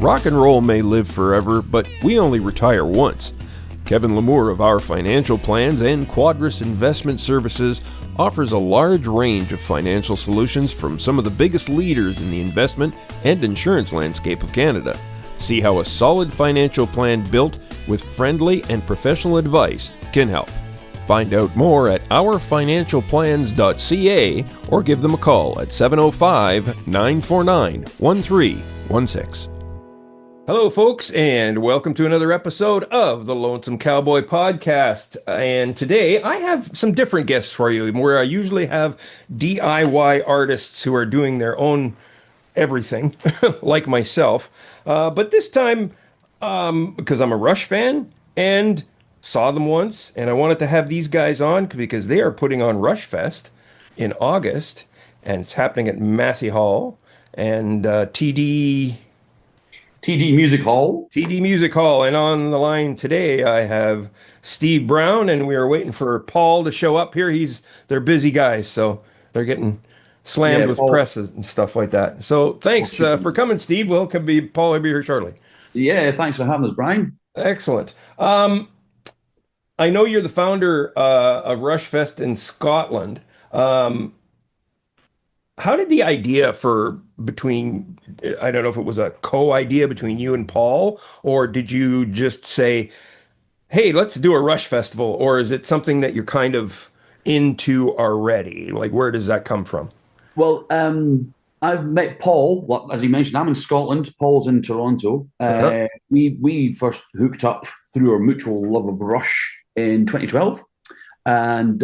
Rock and roll may live forever, but we only retire once. Kevin Lamour of Our Financial Plans and Quadris Investment Services offers a large range of financial solutions from some of the biggest leaders in the investment and insurance landscape of Canada. See how a solid financial plan built with friendly and professional advice can help. Find out more at ourfinancialplans.ca or give them a call at 705-949-1316. Hello, folks, and welcome to another episode of the Lonesome Cowboy Podcast. And today I have some different guests for you, where I usually have DIY artists who are doing their own everything, like myself. But this time, because I'm a Rush fan and saw them once, and I wanted to have these guys on because they are putting on Rushfest in August, and it's happening at Massey Hall and TD Music Hall. TD Music Hall. And on the line today, I have Steve Brown, and we are waiting for Paul to show up here. They're busy guys, so they're getting slammed with presses and stuff like that. So thanks for coming, Steve. Paul will be here shortly. Yeah, thanks for having us, Brian. Excellent. I know you're the founder of Rushfest in Scotland. How did the idea I don't know if it was a co-idea between you and Paul, or did you just say, hey, let's do a Rush Festival, or is it something that you're kind of into already? Like, where does that come from? Well, I've met Paul. Well, as you mentioned, I'm in Scotland. Paul's in Toronto. We first hooked up through our mutual love of Rush in 2012. And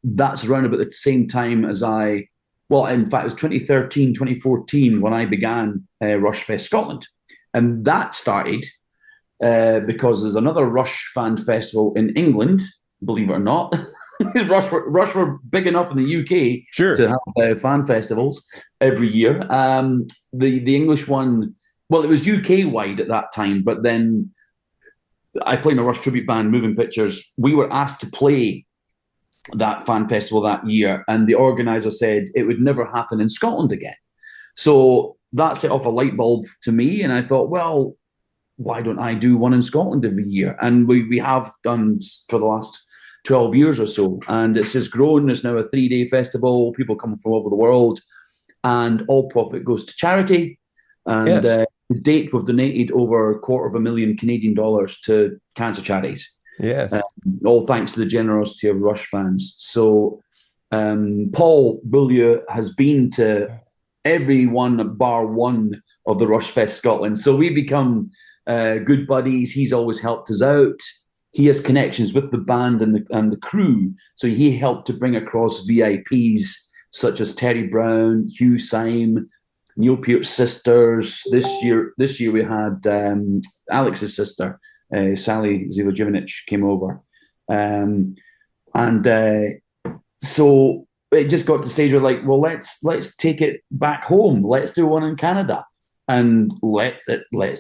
that's around about the same time as in fact, it was 2013, 2014 when I began Rushfest Scotland. And that started because there's another Rush fan festival in England, believe it or not. Rush were big enough in the UK to have fan festivals every year. The English one, well, it was UK-wide at that time, but then I played in a Rush tribute band, Moving Pictures. We were asked to play that fan festival that year, and the organizer said it would never happen in Scotland again. So that set off a light bulb to me, and I thought, well, why don't I do one in Scotland every year? And we have done for the last 12 years or so, and it's just grown. It's now a 3-day festival. People come from all over the world, and all profit goes to charity. And to date, we've donated over $250,000 Canadian dollars to cancer charities. Yes. All thanks to the generosity of Rush fans. So Paul Beaulieu has been to every one bar one of the Rushfest Scotland. So we become good buddies. He's always helped us out. He has connections with the band and the crew. So he helped to bring across VIPs such as Terry Brown, Hugh Syme, Neil Peart's sisters. This year we had Alex's sister, Sally Zivojivinic, came over. So it just got to the stage where let's take it back home. Let's do one in Canada. And let's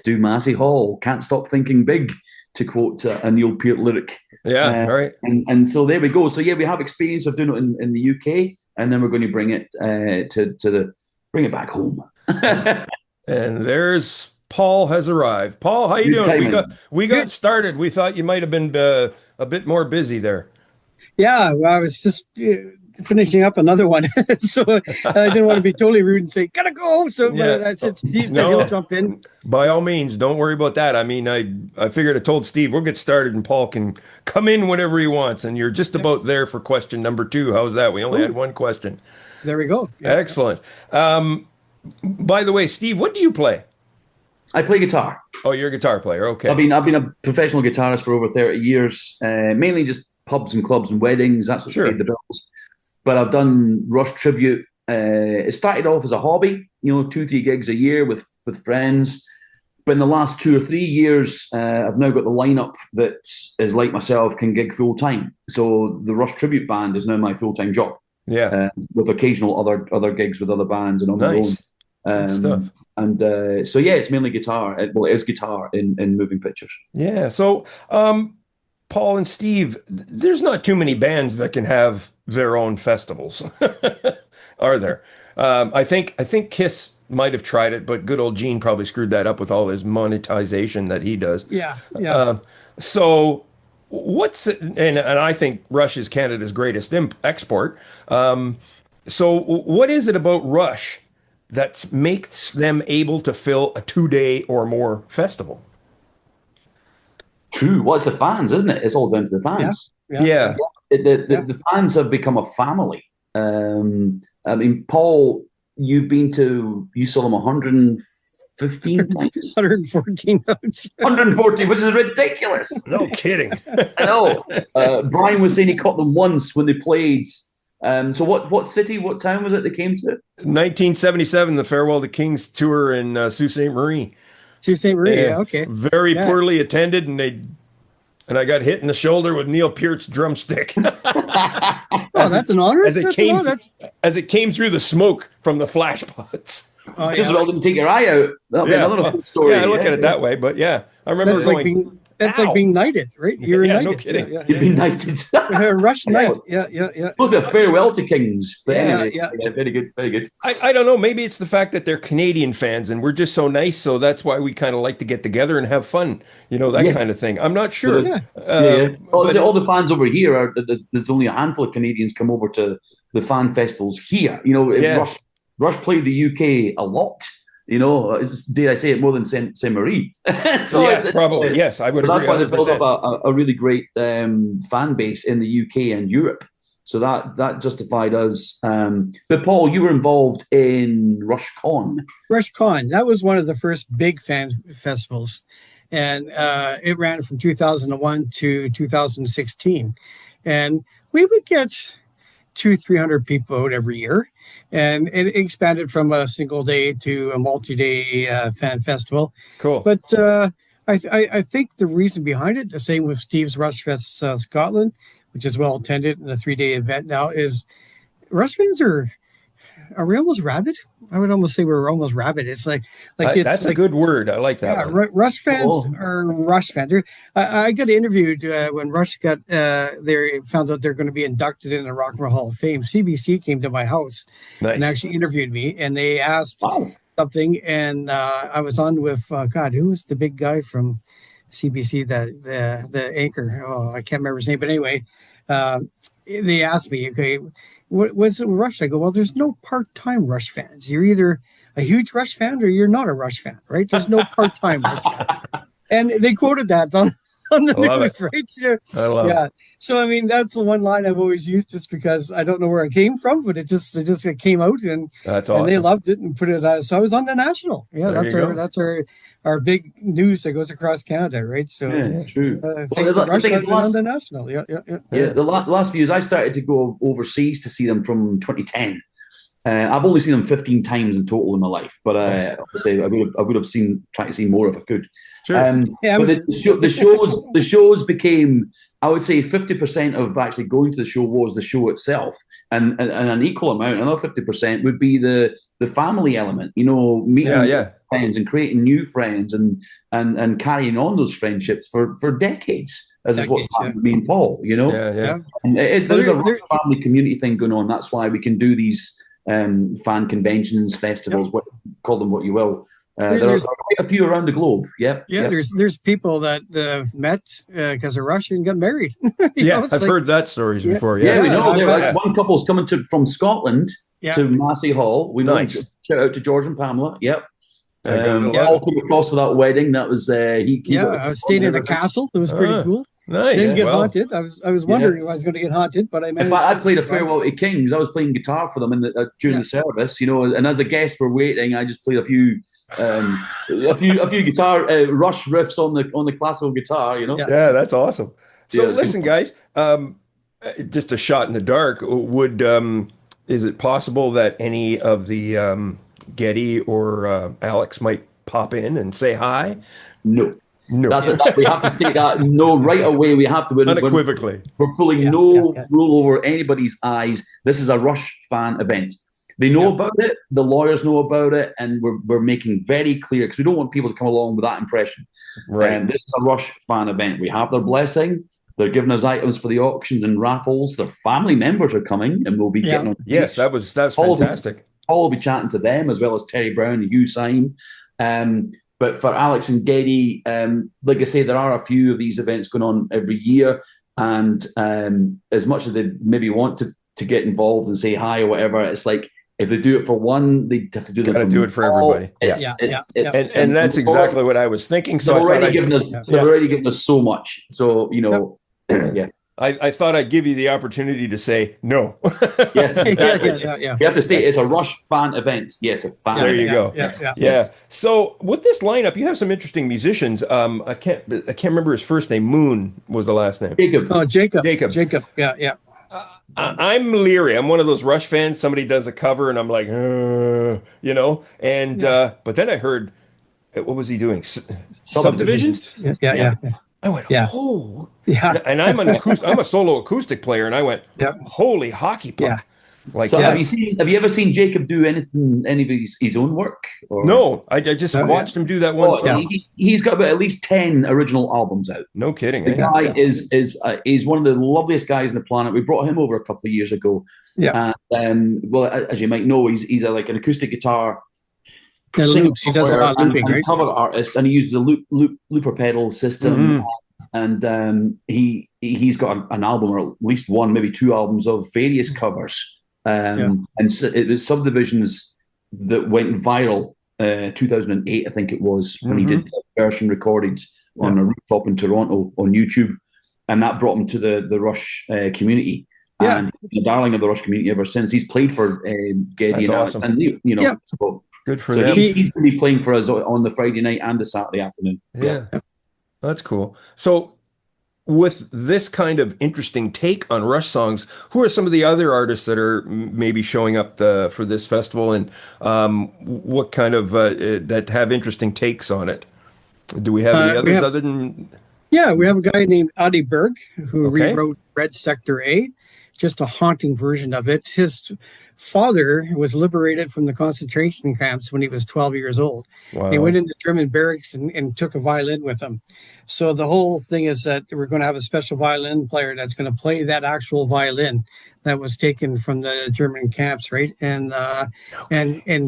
do Massey Hall. Can't stop thinking big, to quote a Neil Peart lyric. Yeah, right. And so there we go. So yeah, we have experience of doing it in the UK, and then we're going to bring it bring it back home. And there's Paul has arrived. Paul, how you doing? We got started. We thought you might have been a bit more busy there. Yeah, well, I was just finishing up another one, so I didn't want to be totally rude and say gotta go. So I said Steve said he'll jump in. By all means, don't worry about that. I mean, I figured I told Steve we'll get started and Paul can come in whenever he wants. And you're just about there for question number 2. How's that? We only had one question. There we go. Yeah. Excellent. By the way, Steve, what do you play? I play guitar. Oh, you're a guitar player. Okay. I've been a professional guitarist for over 30 years, mainly just pubs and clubs and weddings. That's what paid the bills. But I've done Rush tribute. It started off as a hobby, 2-3 gigs a year with friends. But in the last 2 or 3 years, I've now got the lineup that is like myself, can gig full time. So the Rush tribute band is now my full time job. Yeah. With occasional other gigs with other bands and on my own. Good stuff. And so it's mainly guitar. It is guitar in Moving Pictures. Yeah. So Paul and Steve, there's not too many bands that can have their own festivals, are there? I think Kiss might have tried it, but good old Gene probably screwed that up with all his monetization that he does. Yeah, yeah. So and I think Rush is Canada's greatest export. So what is it about Rush that makes them able to fill a 2-day or more festival? True. Well, it's the fans, isn't it? It's all down to the fans. Yeah. The fans have become a family. I mean, Paul, you saw them 115 times? 114 notes. 114, which is ridiculous. No kidding. I know. Brian was saying he caught them once when they played. So what city, what town was it they came to? 1977, the Farewell to Kings tour in Sault Ste. Marie. Sault Ste. Marie, yeah, okay. Very poorly attended, and I got hit in the shoulder with Neil Peart's drumstick. Oh, that's an honor. As it came through the smoke from the flash pots. Oh, Just as well didn't take your eye out. That'll be another good story. Yeah, I look at it that way, but yeah, I remember that's like being knighted, right? You're knighted. No kidding. You've been knighted. Rush knight. Yeah. Supposed to be a farewell to Kings. But anyway, very good, very good. I don't know. Maybe it's the fact that they're Canadian fans and we're just so nice, so that's why we kind of like to get together and have fun. That kind of thing. I'm not sure. All the fans over here there's only a handful of Canadians come over to the fan festivals here. Rush played the UK a lot. Dare I say it, more than Saint Marie? Probably. Yes, I would agree. That's why they built up a really great fan base in the UK and Europe. So that justified us. But Paul, you were involved in RushCon. RushCon, that was one of the first big fan festivals. And it ran from 2001 to 2016. And we would get 200-300 people out every year. And it expanded from a single day to a multi-day fan festival. Cool. But I think the reason behind it, the same with Steve's Rushfest Scotland, which is well attended and a 3-day event now, is Rush fans are we almost rabid? I would almost say we're almost rabid. It's like it's that's a good word. I like that. Yeah, Rush fans are Rush fans. I got interviewed when Rush got they found out they're going to be inducted in the Rock and Roll Hall of Fame. CBC came to my house and actually interviewed me, and they asked something, and I was on with who was the big guy from CBC, the anchor? Oh, I can't remember his name, but anyway, they asked me, okay, what was it Rush? I go, well, there's no part-time Rush fans. You're either a huge Rush fan or you're not a Rush fan, right? There's no part-time Rush fans. And they quoted that on the news, right? So, I love it. So, I mean, that's the one line I've always used just because I don't know where it came from, but it just came out and that's awesome. And they loved it and put it out. So I was on the national. Yeah, that's our big news that goes across Canada, right? So true. Thanks to Rush, on the national. Yeah. The last few years, I started to go overseas to see them from 2010. I've only seen them 15 times in total in my life, but obviously I would have tried to see more if I could. Sure. But the shows became, I would say, 50% of actually going to the show was the show itself, and an equal amount, another 50% would be the family element. Meeting friends and creating new friends and carrying on those friendships for decades. As is what's happened with me and Paul. And there's a family community thing going on. That's why we can do these fan conventions, festivals, call them what you will. There are quite a few around the globe. There's people that have met because of Rush and got married. I've heard that stories before. We know. One couple's coming from Scotland to Massey Hall. We know. Shout out to George and Pamela. All came across for that wedding. That was I stayed in a castle. It was pretty cool. Nice. Didn't get haunted. I was wondering if I was going to get haunted, but I managed. In fact, I played a farewell to Kings. I was playing guitar for them during the service, and as a guest for waiting, I just played a few guitar Rush riffs on the classical guitar. Yeah, that's awesome. So listen, guys, just a shot in the dark. Is it possible that any of the Getty or Alex might pop in and say hi? No. That's it. We have to state that right away. We have to unequivocally. We're pulling rule over anybody's eyes. This is a Rush fan event. They know about it. The lawyers know about it, and we're making very clear because we don't want people to come along with that impression. Right. This is a Rush fan event. We have their blessing. They're giving us items for the auctions and raffles. Their family members are coming, and we'll be getting on. Yes, that's fantastic. Paul will be chatting to them as well as Terry Brown and Hugh Syme. But for Alex and Geddy, like I say, there are a few of these events going on every year. And as much as they maybe want to get involved and say hi or whatever, it's like if they do it for one, they have to do it for everybody. And that's exactly what I was thinking. So they've already given us so much. So yeah. I thought I'd give you the opportunity to say no. Yes, exactly. You have to say it's a Rush fan event. Yes, a fan. There you go. Yeah. So with this lineup, you have some interesting musicians. I can't remember his first name. Moon was the last name. Jacob. Oh, Jacob. Yeah. I'm leery. I'm one of those Rush fans. Somebody does a cover, and I'm like, And but then I heard, what was he doing? Subdivisions. Yeah. I went, oh, yeah. And I'm a solo acoustic player, and I went, holy hockey puck. Yeah. Like, so have you ever seen Jacob do any of his own work? Or? No, I just watched him do that one song. He's got about at least 10 original albums out. No kidding. The guy is one of the loveliest guys on the planet. We brought him over a couple of years ago. Yeah. And well, as you might know, he's like an acoustic guitar. He does a lot of looping, right? Cover artist, and he uses a looper pedal system. And he's got an album, or at least one, maybe two albums of various covers. And the Subdivisions that went viral 2008, I think it was, when he did a version recorded on a rooftop in Toronto on YouTube, and that brought him to the Rush community. Yeah. And the darling of the Rush community ever since. He's played for Geddy and awesome. So good for them. He's going to be playing for us on the Friday night and the Saturday afternoon. Yeah. That's cool. So with this kind of interesting take on Rush songs, who are some of the other artists that are maybe showing up for this festival, and what kind of that have interesting takes on it? Do we have any others other than? Yeah, we have a guy named Adi Berg who rewrote Red Sector A, just a haunting version of it. His father was liberated from the concentration camps when he was 12 years old. Wow. He went into German barracks and took a violin with him. So the whole thing is that we're going to have a special violin player that's going to play that actual violin that was taken from the German camps, right? And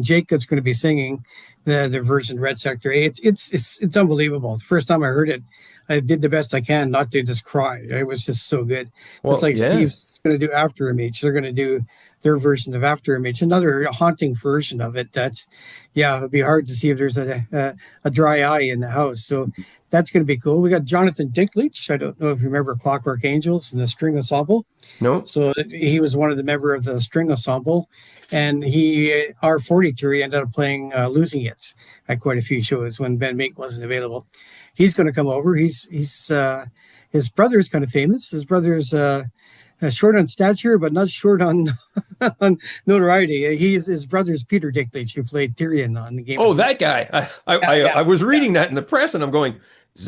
Jacob's going to be singing the version Red Sector A. It's unbelievable. The first time I heard it, I did the best I can not to just cry. It was just so good. Well, it's like Steve's going to do After Image. They're going to do their version of After Image, another haunting version of it. That's, it'd be hard to see if there's a dry eye in the house. So that's going to be cool. We got Jonathan Dinklage. I don't know if you remember Clockwork Angels and the String Ensemble. No. So he was one of the member of the String Ensemble, and our 40 tour, he ended up playing Losing It at quite a few shows when Ben Mink wasn't available. He's going to come over. He's his brother is kind of famous. His brother's short on stature, but not short on on notoriety. His brother's Peter Dinklage, who played Tyrion on the game. Oh, that guy! I was reading that in the press, and I'm going,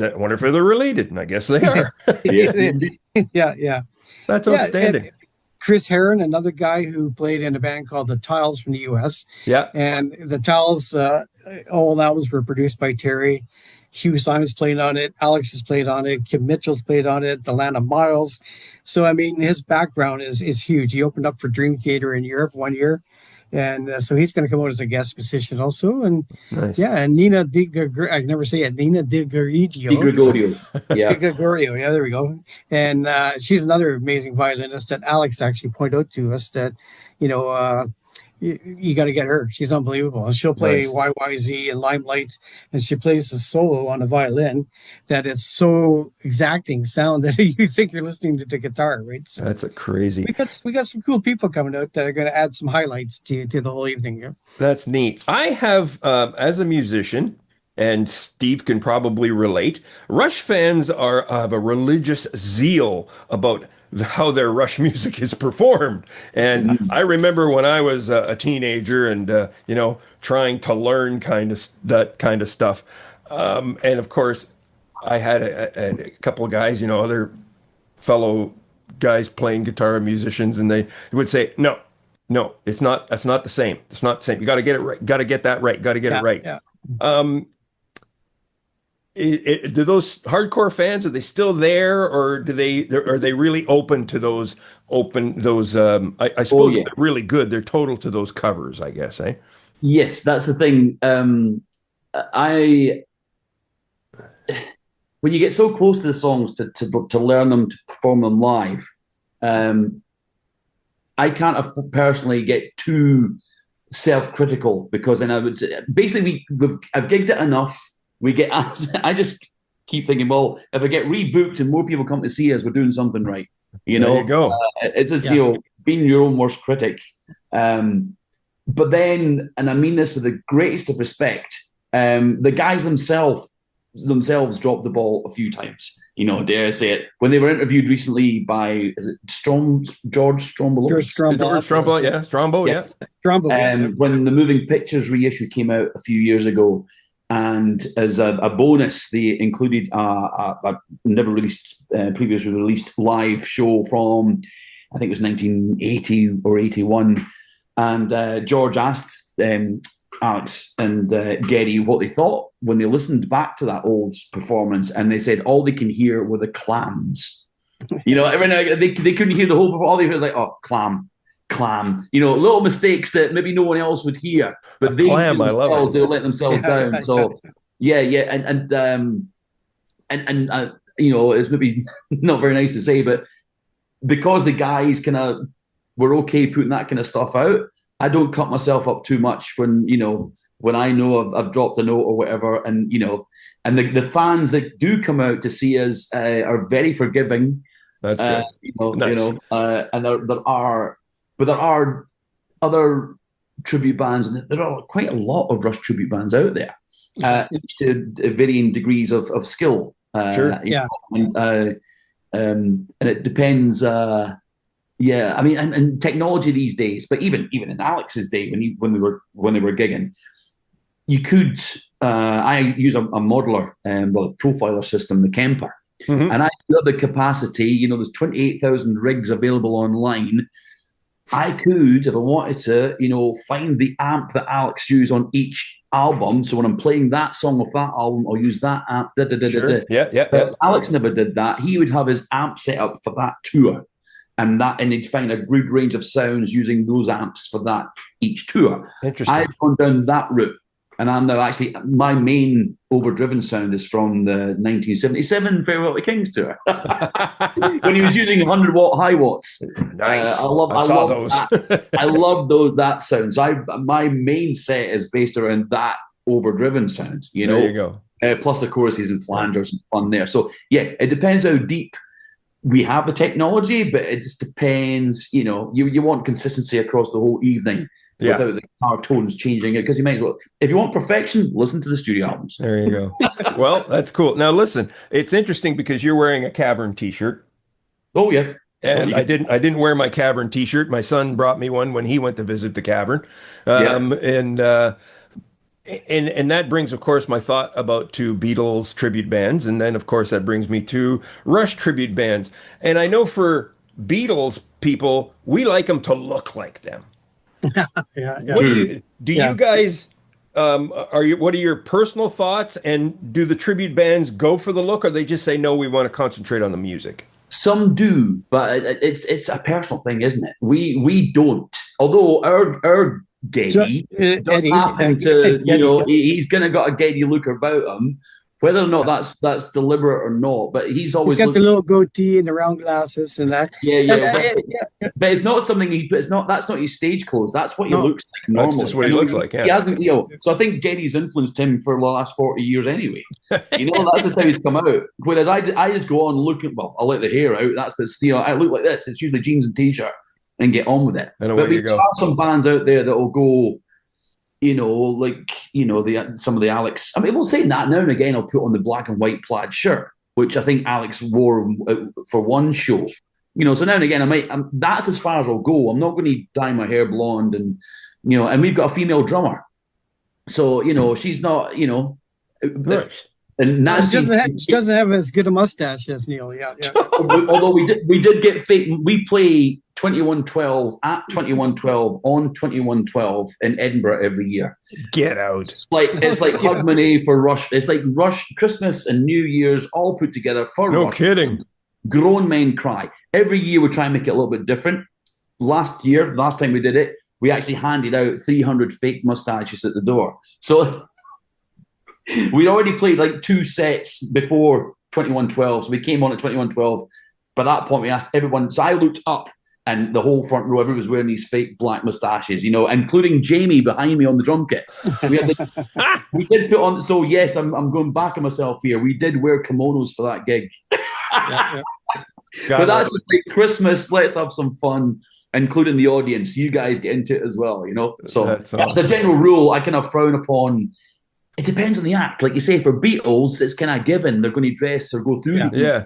I wonder if they're related, and I guess they are. yeah. That's outstanding. And Chris Herron, another guy who played in a band called the Tiles from the U.S. Yeah, and the Tiles, all albums were produced by Terry. Hugh Syme's played on it. Alex has played on it. Kim Mitchell's played on it. Delana Miles. So, I mean, his background is huge. He opened up for Dream Theater in Europe one year. And so he's going to come out as a guest musician also. And nice. And Nina I can never say it. Nina Di Gregorio. Yeah. Di Gregorio. Yeah, there we go. And she's another amazing violinist that Alex actually pointed out to us that, you got to get her. She's unbelievable. And she'll play YYZ and Limelight, and she plays a solo on a violin that is so exacting sound that you think you're listening to the guitar, right? So that's a crazy. We got some cool people coming out that are going to add some highlights to the whole evening. Yeah. That's neat. I have, as a musician, and Steve can probably relate, Rush fans have a religious zeal about how their Rush music is performed. And I remember when I was a teenager and, trying to learn that kind of stuff. And of course, I had a couple of guys, other fellow guys playing guitar, musicians, and they would say, no, that's not the same. It's not the same. You got to get it right. Got to get that right. Got to get it right. Yeah. Do those hardcore fans, are they still there, or are they really open to those open those. I suppose if they're really good, they're total to those covers, I guess, eh? Yes, that's the thing. When you get so close to the songs to learn them, to perform them live, I can't personally get too self-critical, because then I would basically I've gigged it enough. I just keep thinking, well, if I get rebooked and more people come to see us, we're doing something right. There you go. It's just being your own worst critic. But then, and I mean this with the greatest of respect, the guys themselves dropped the ball a few times. Dare I say it? When they were interviewed recently by, is it George Strombo? George Strombo, yeah. Strombo, yes. Yeah. Strombo, when the Moving Pictures reissue came out a few years ago, and as a bonus, they included a never released, previously released live show from, I think it was 1980 or 81. And George asked Alex and Geddy what they thought when they listened back to that old performance, and they said all they can hear were the clams. Every now they couldn't hear the whole performance. All they heard was like, oh, clam. Little mistakes that maybe no one else would hear, but they'll let themselves down. So and it's maybe not very nice to say, but because the guys kind of were okay putting that kind of stuff out, I don't cut myself up too much when I know I've dropped a note or whatever, and the fans that do come out to see us are very forgiving. That's good. Nice. And there are other tribute bands, and there are quite a lot of Rush tribute bands out there, to varying degrees of skill. Sure. And it depends. And technology these days, but even in Alex's day, when they were gigging, you could. I use a modeler, profiler system, the Kemper, and I got the capacity. There's 28,000 rigs available online. I could, if I wanted to, find the amp that Alex used on each album. So when I'm playing that song off that album, I'll use that amp. Sure. Yeah. Alex never did that. He would have his amp set up for that tour, and he'd find a good range of sounds using those amps for that each tour. Interesting. I've gone down that route, and I'm now actually, my main overdriven sound is from the 1977 Farewell to Kings tour, when he was using 100-watt high watts. Nice. I saw those. I love that sound. So my main set is based around that overdriven sound. There you go. Plus the choruses and flangers and fun there. So yeah, it depends how deep we have the technology, but it just depends. You want consistency across the whole evening. Without the guitar tones changing it, because you might as well, if you want perfection, listen to the studio albums. There you go. Well, that's cool. Now listen, it's interesting because you're wearing a Cavern t-shirt. Oh yeah. And I didn't wear my Cavern t-shirt. My son brought me one when he went to visit the Cavern. And that brings, of course, my thought about two Beatles tribute bands, and then of course that brings me to Rush tribute bands. And I know for Beatles people, we like them to look like them. Yeah. What do you guys what are your personal thoughts, and do the tribute bands go for the look, or they just say no, we want to concentrate on the music? Some do, but it's a personal thing, isn't it? We don't. Although our Geddy does happen to, he's gonna got a Geddy look about him. Whether or not that's deliberate or not, but he's always got the little goatee and the round glasses and that. Yeah. But it's not something that's not his stage clothes. That's what he looks like normally. That's just what he looks like. Yeah. He hasn't, So I think Geddy's influenced him for the last 40 years anyway. That's just how he's come out. Whereas I just go on looking. Well, I let the hair out. I look like this. It's usually jeans and t-shirt and get on with it. But there are some bands out there that will go. Some of the Alex. I mean, we'll say that now and again. I'll put on the black and white plaid shirt, which I think Alex wore for one show. So now and again, that's as far as I'll go. I'm not going to dye my hair blonde, and we've got a female drummer, so she's not, right. And Nancy she doesn't have as good a mustache as Neil. Yeah. Although we did get fake. We play 2112 at 2112 on 2112 in Edinburgh every year. Get out! It's like Hogmanay for Rush. It's like Rush Christmas and New Year's all put together for no Rush. Kidding. grown men cry. Every year we try and make it a little bit different. Last time we did it, we actually handed out 300 fake mustaches at the door. So we'd already played like 2 sets before 2112. So we came on at 2112. By that point, we asked everyone. So I looked up, and the whole front row, everyone was wearing these fake black mustaches, including Jamie behind me on the drum kit. We did put on. So yes, I'm going back on myself here. We did wear kimonos for that gig. Yeah. But that's just like Christmas. Let's have some fun, including the audience. You guys get into it as well, So That's awesome. as a general rule, I kind of frown upon. It depends on the act. Like you say, for Beatles, it's kind of given. They're going to dress or go through. Yeah.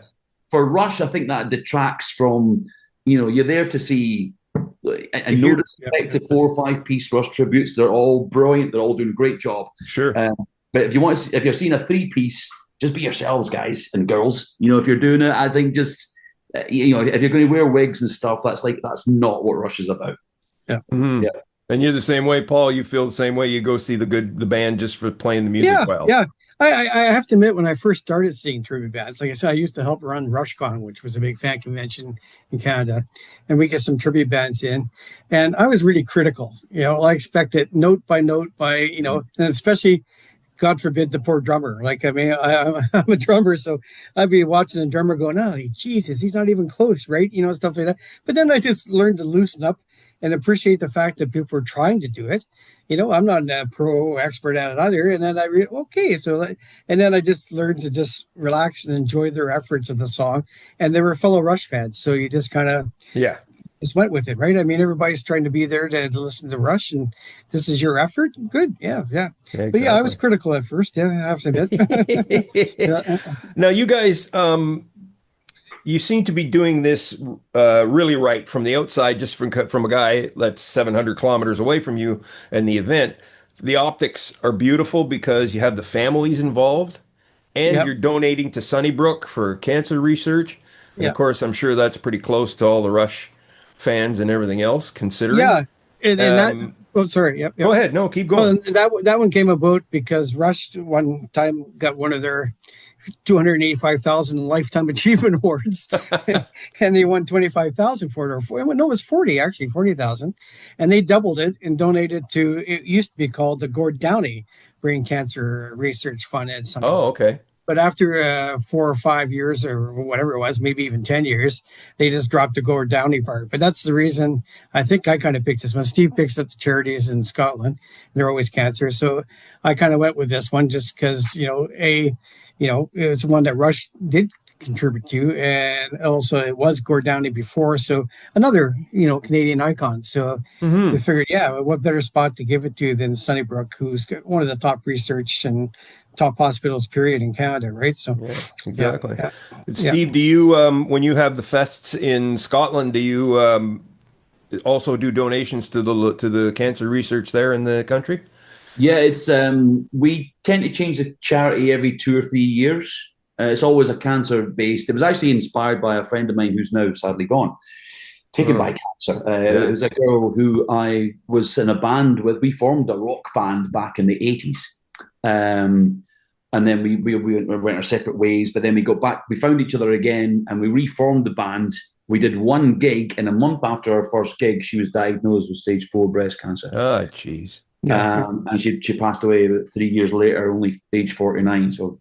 For Rush, I think that detracts from, you're there to see and no respect to 4 or 5 piece Rush tributes. They're all brilliant. They're all doing a great job. Sure. But if you're seeing a 3 piece, just be yourselves, guys and girls. If you're doing it, I think just, if you're going to wear wigs and stuff, that's not what Rush is about. Yeah. Mm-hmm. Yeah. And you're the same way, Paul. You feel the same way. You go see the band just for playing the music well. Yeah. I have to admit, when I first started seeing tribute bands, like I said, I used to help run RushCon, which was a big fan convention in Canada, and we get some tribute bands in, and I was really critical. I expected note by note and especially, God forbid, the poor drummer. Like, I mean, I'm a drummer, so I'd be watching the drummer going, "Oh, Jesus, he's not even close," right? Stuff like that. But then I just learned to loosen up and appreciate the fact that people are trying to do it. I'm not a pro expert at it either. And then and then I just learned to just relax and enjoy their efforts of the song. And they were fellow Rush fans. So you just kind of just went with it, right? I mean, everybody's trying to be there to listen to Rush, and this is your effort. Good. Yeah. Exactly. But I was critical at first. Yeah, I have to admit. Now, you guys, you seem to be doing this really right from the outside, just from a guy that's 700 kilometers away from you and the event. The optics are beautiful because you have the families involved, and you're donating to Sunnybrook for cancer research. And of course, I'm sure that's pretty close to all the Rush fans and everything else, considering. Yeah. And that. Oh, sorry. Yep. Go ahead. No, keep going. Well, that one came about because Rush one time got one of their 285,000 lifetime achievement awards, and they won 25,000 for it. It was 40,000, and they doubled it and donated to. It used to be called the Gord Downey Brain Cancer Research Fund. Oh, okay. But after 4 or 5 years or whatever it was, maybe even 10 years, they just dropped the Gord Downey part. But that's the reason I think I kind of picked this one. Steve picks up the charities in Scotland. They're always cancer. So I kind of went with this one just because, it's one that Rush did contribute to. And also it was Gord Downey before. So another, Canadian icon. So we figured, what better spot to give it to than Sunnybrook, who's one of the top research and top hospitals period in Canada, right? So exactly. Steve, do you when you have the fests in Scotland, do you also do donations to the cancer research there in the country? Yeah, it's we tend to change the charity every 2 or 3 years. It's always a cancer based. It was actually inspired by a friend of mine who's now sadly gone, taken by cancer. It was a girl who I was in a band with. We formed a rock band back in the 80s. And then we went our separate ways, but then we got back, we found each other again, and we reformed the band. We did one gig, and a month after our first gig, she was diagnosed with stage 4 breast cancer. Oh, jeez. And she passed away about 3 years later, only age 49. So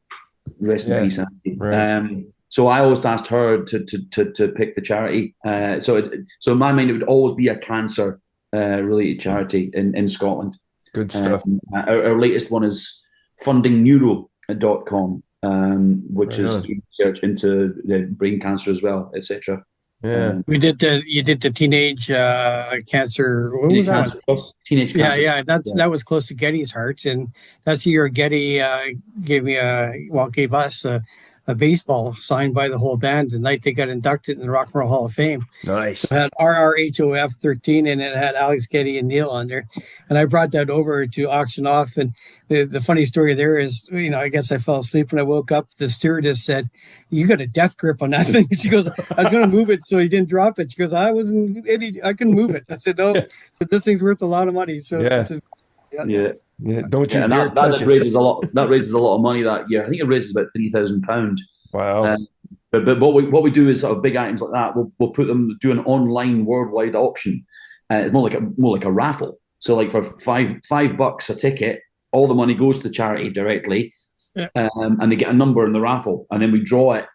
rest in peace, Auntie. Right. So I always asked her to pick the charity. So in my mind, it would always be a cancer related charity in Scotland. Good stuff. Our latest one is fundingneuro.com, which is research into brain cancer as well, etc. Yeah, you did the teenage cancer. What was that? Teenage cancer. Yeah. That was close to Getty's heart, and that's the year Getty gave us a baseball signed by the whole band the night they got inducted in the Rock and Roll Hall of Fame. Nice. So it had RRHOF 13, and it had Alex Getty and Neil on there. And I brought that over to auction off. And the funny story there is, I guess I fell asleep when I woke up. The stewardess said, "You got a death grip on that thing." She goes, "I was going to move it so he didn't drop it." She goes, I couldn't move it. I said, "No." So this thing's worth a lot of money. So yeah. Don't you? And that raises a lot. That raises a lot of money that year. I think it raises about £3,000. Wow. But what we do is sort of big items like that. We'll put them do an online worldwide auction. It's more like a raffle. So like for $5 a ticket, all the money goes to the charity directly, and they get a number in the raffle, and then we draw it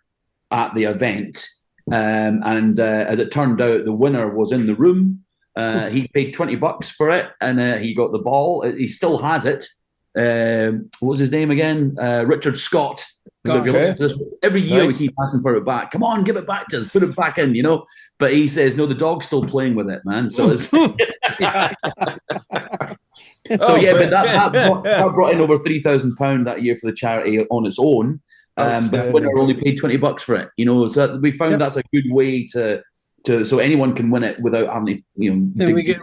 at the event. And as it turned out, the winner was in the room. He paid $20 for it, and he got the ball. He still has it. What was his name again? Richard Scott. If you look at this, every year we keep asking for it back. Come on, give it back to us. Put it back in, you know. But he says, no, the dog's still playing with it, man. So it's but that brought in over £3,000 that year for the charity on its own. But the winner only paid $20 for it. You know, so we found that's a good way to so anyone can win it without having to, And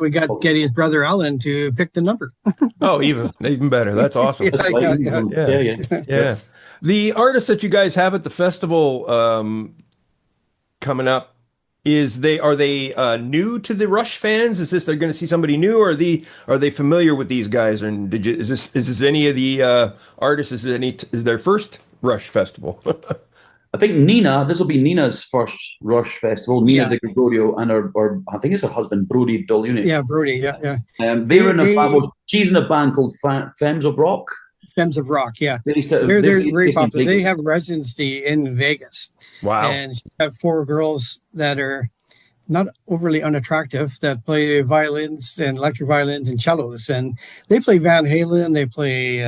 we got Getty's brother Alan to pick the number. Oh, even better. That's awesome. Yeah. The artists that you guys have at the festival coming up, are they new to the Rush fans? Is this they're going to see somebody new, or are they familiar with these guys? Or is this any of the artists? Is their first Rush festival? I think this will be Nina's first Rush festival. Nina de Gregorio and her I think it's her husband, Brody Beaulieu. Yeah, Brody, yeah. They're in a band, she's in a band called Femmes of Rock. Femmes of Rock, yeah. They're very popular. They have residency in Vegas. Wow. And she's got 4 girls that are not overly unattractive that play violins and electric violins and cellos. And they play Van Halen, they play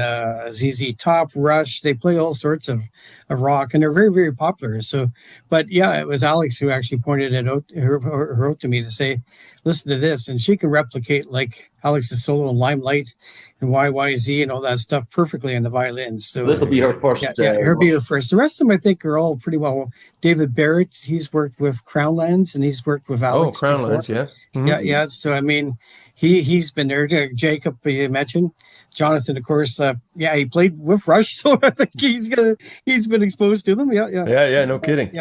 ZZ Top, Rush, they play all sorts of rock, and they're very, very popular. So, but yeah, it was Alex who actually pointed it out, wrote to me to say, listen to this. And she can replicate like Alex's solo in Limelight and YYZ and all that stuff perfectly on the violins. So that'll be her first. Her be her first. The rest of them, I think, are all pretty well. David Barrett, he's worked with Crownlands and he's worked with Alex. Oh, Crownlands, yeah. Mm-hmm. Yeah. So I mean, he's been there. Jacob, you mentioned. Jonathan, of course, he played with Rush, so I think he's been exposed to them. Yeah, no kidding.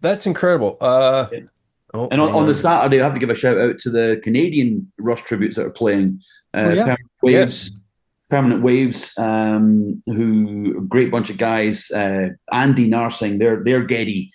That's incredible. And on the Saturday, I have to give a shout out to the Canadian Rush tributes that are playing. Permanent Waves, who great bunch of guys. Andy Narsing, they're Geddy.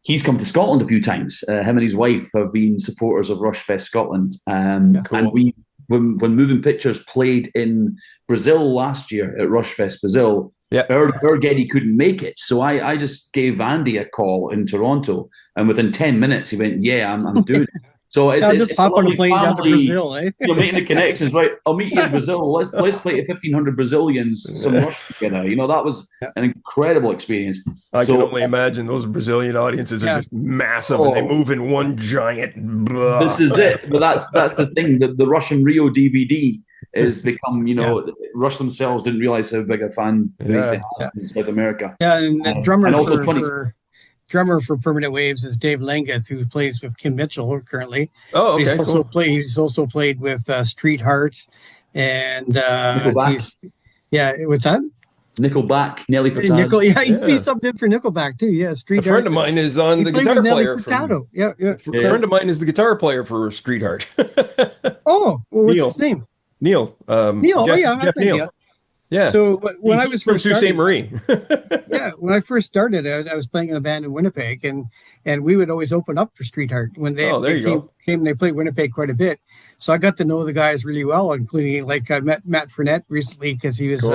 He's come to Scotland a few times. Him and his wife have been supporters of Rushfest Scotland. Cool. And when Moving Pictures played in Brazil last year at Rushfest Brazil, our Geddy couldn't make it. So I just gave Andy a call in Toronto, and within 10 minutes he went, yeah, I'm doing it. So I'll just hop on a plane down to Brazil, eh? You're making the connections, right? I'll meet you in Brazil. Let's play to 1,500 Brazilians some Rush together. You know, that was an incredible experience. I can only imagine those Brazilian audiences are just massive, and they move in one giant. Blah. This is it. But that's the thing. The Russian Rio DVD has become, Rush themselves didn't realize how big a fan base they have in South America. Yeah, and the drummer for Permanent Waves is Dave Lengeth, who plays with Kim Mitchell currently. Oh, okay. He's also played with Street Heart and Nickelback. What's that? Nickelback, Nelly Furtado. He's subbed in for Nickelback too. Yeah, Street Heart. A friend of mine is on the guitar player. A friend of mine is the guitar player for Street Heart. What's his name? Neil. Jeff Neil. Yeah. So when I was from Sault Ste. Marie. When I first started, I was playing in a band in Winnipeg, and we would always open up for Street Heart when they came. They played Winnipeg quite a bit, so I got to know the guys really well, including I met Matt Fournette recently because he was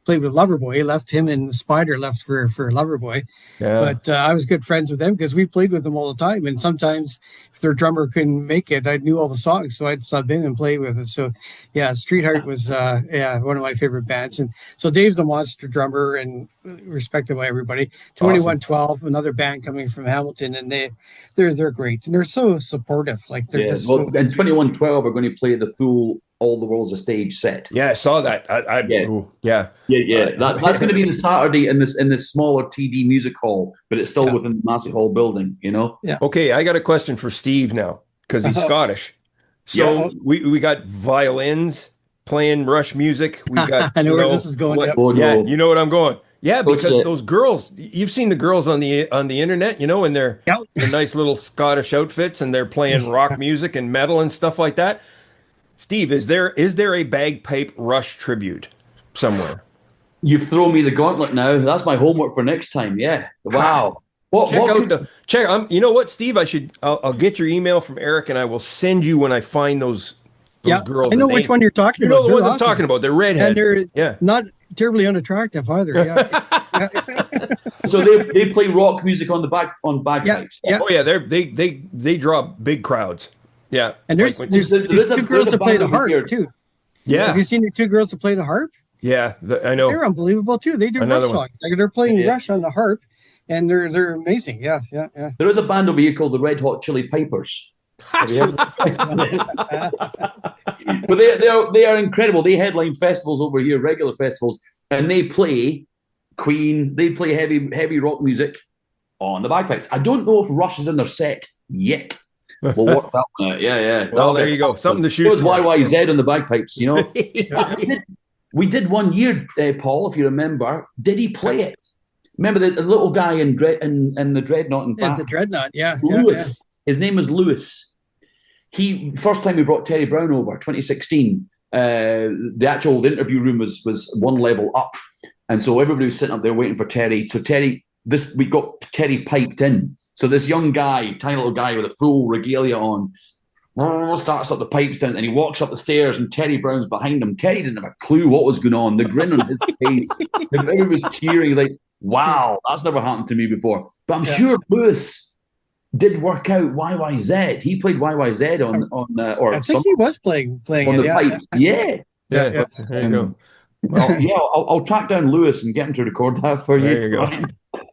played with Loverboy. He left him and Spider left for Loverboy. Yeah. But I was good friends with them because we played with them all the time. And sometimes if their drummer couldn't make it, I knew all the songs, so I'd sub in and play with it. So Street Heart was one of my favorite bands. And so Dave's a monster drummer and respected by everybody. 2112, another band coming from Hamilton, and they're great and they're so supportive. Like they're just and 2112 are going to play the full All the World's a Stage set. Yeah, I saw that. That's going to be the Saturday in this smaller TD Music Hall, but it's still within the Massive Hall building. Yeah. Okay, I got a question for Steve now because he's Scottish. So we got violins playing Rush music. We got. I know where this is going. You know what I'm going. Yeah, because those girls, you've seen the girls on the internet, in their nice little Scottish outfits, and they're playing rock music and metal and stuff like that. Steve, is there a bagpipe Rush tribute somewhere? You've thrown me the gauntlet now. That's my homework for next time. Yeah. Wow. You know what, Steve? I'll get your email from Eric, and I will send you when I find those girls. I know which one you're talking about. You know the ones I'm talking about. They're redhead. And they're not terribly unattractive either. Yeah. So they play rock music on bagpipes. Yeah. Oh yeah, they draw big crowds. Yeah. And there's two girls that play the harp too. Yeah. Have you seen the two girls that play the harp? Yeah, I know. They're unbelievable too. They do Rush songs. Like they're playing Rush on the harp, and they're amazing. Yeah. There is a band over here called the Red Hot Chili Pipers. Have you heard But they are incredible. They headline festivals over here, regular festivals, and they play Queen. They play heavy rock music on the bagpipes. I don't know if Rush is in their set yet. We'll work that one out. Yeah. Well, there you go. Something to shoot. It was YYZ on the bagpipes. You know. We did one year, Paul, if you remember. Did he play it? Remember the little guy in the Dreadnought in Bath? The Dreadnought, yeah. Lewis. His name was Lewis. First time we brought Terry Brown over, 2016. The actual interview room was one level up, and so everybody was sitting up there waiting for Terry. So we got Terry piped in. So this young guy, tiny little guy with a full regalia on, starts up the pipes down, and he walks up the stairs, and Terry Brown's behind him. Terry didn't have a clue what was going on. The grin on his face, everybody was cheering. He's like, "Wow, that's never happened to me before." But I'm sure Lewis did work out YYZ. He played YYZ I think he was playing on the pipe. Yeah. There you go. Well, I'll track down Lewis and get him to record that for you. There you go.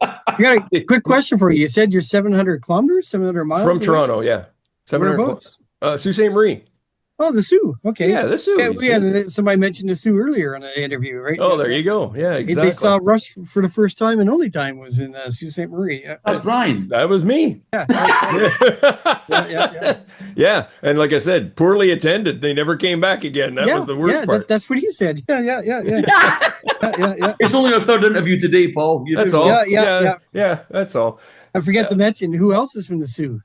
I got a quick question for you. You said you're 700 kilometers, 700 miles from Toronto. Yeah, 700 Sault Ste. Marie. Oh, the Sioux. Okay. Yeah, the Sioux. Yeah, somebody mentioned the Sioux earlier in the interview, right? Oh, there you go. Yeah, exactly. They saw Rush for the first time and only time was in Sault Ste. Marie. That's Brian. That was me. Yeah. Yeah, and like I said, poorly attended. They never came back again. That was the worst part. That's what he said. Yeah. It's only our third interview today, Paul. That's all. Yeah, that's all. I forget to mention who else is from the Sioux.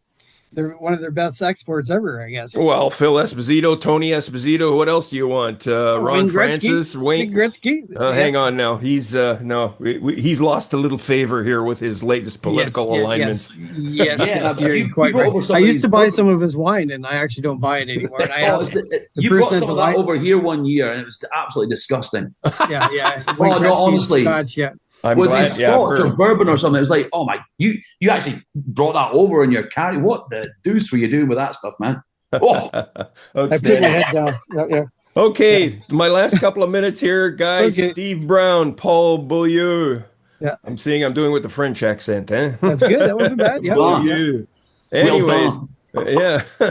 They're one of their best exports ever, I guess. Well, Phil Esposito, Tony Esposito. What else do you want? Ron Francis, Wayne Gretzky. Hang on now. He's he's lost a little favor here with his latest political alignment. Yes, you're quite right. I used to buy some of his wine, and I actually don't buy it anymore. And I asked you brought some of that over here one year, and it was absolutely disgusting. Yeah. Oh no, honestly. Scotch, Was it Scotch or bourbon or something? It was like, oh my, you actually brought that over in your carry. What the deuce were you doing with that stuff, man? Oh, I put my head down. Yeah. Okay, my last couple of minutes here, guys. Okay. Steve Brown, Paul Beaulieu. Yeah, I'm seeing I'm doing with the French accent, eh? That's good. That wasn't bad. Yeah. Beaulieu. Anyways,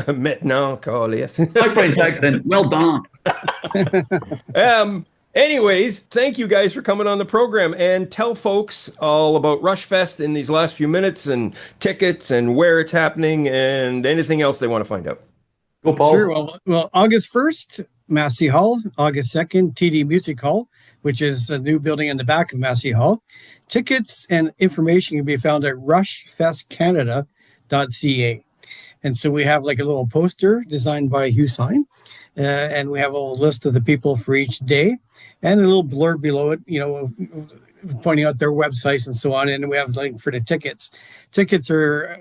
maintenant, call yes. My French accent. Well done. Anyways, thank you guys for coming on the program, and tell folks all about Rushfest in these last few minutes and tickets and where it's happening and anything else they want to find out. Go, Paul. Sure. Well, August 1st, Massey Hall. August 2nd, TD Music Hall, which is a new building in the back of Massey Hall. Tickets and information can be found at rushfestcanada.ca. And so we have like a little poster designed by Hugh Syme, and we have a list of the people for each day. And a little blurb below it, pointing out their websites and so on. And we have a link for the tickets. Tickets are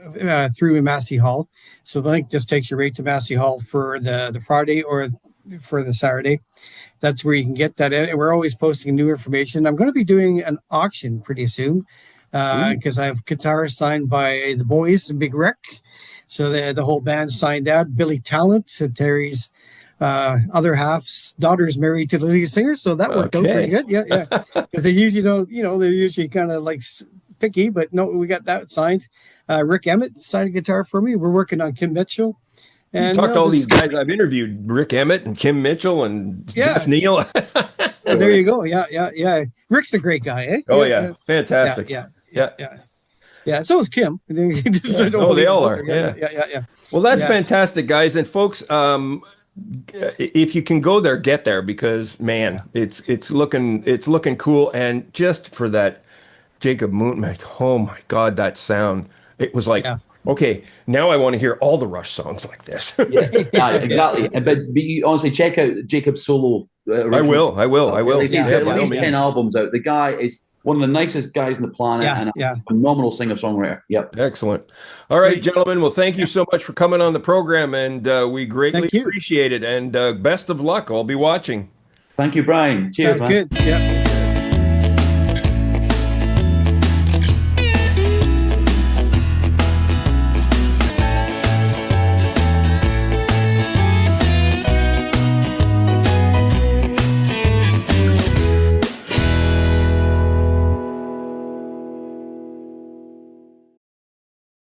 through Massey Hall. So the link just takes you right to Massey Hall for the Friday or for the Saturday. That's where you can get that. And we're always posting new information. I'm going to be doing an auction pretty soon because I have guitars signed by the boys, Big Rick. So the whole band signed out. Billy Talent, Terry's other half's daughter's married to the lead singer, so that worked out pretty good. Yeah, because they usually don't, they're usually kind of like picky, but no, we got that signed. Rick Emmett signed a guitar for me. We're working on Kim Mitchell. And you talked to all these guys I've interviewed: Rick Emmett and Kim Mitchell and Jeff Neal. There you go. Yeah. Rick's a great guy, eh? Oh yeah. Fantastic. Yeah, so is Kim. They all are. Yeah. Well, that's fantastic, guys and folks. If you can go there, get there, because man, it's looking cool. And just for that Jacob Moon, oh my God, that sound! It was like, okay, now I want to hear all the Rush songs like this. Yeah, exactly. But you honestly check out Jacob's solo I will. He's got at least 10 albums out. The guy is one of the nicest guys on the planet and a phenomenal singer-songwriter. Yep. Excellent. All right, gentlemen. Well, thank you so much for coming on the program, and we greatly appreciate it. And best of luck. I'll be watching. Thank you, Brian. Cheers, That's good. Yeah.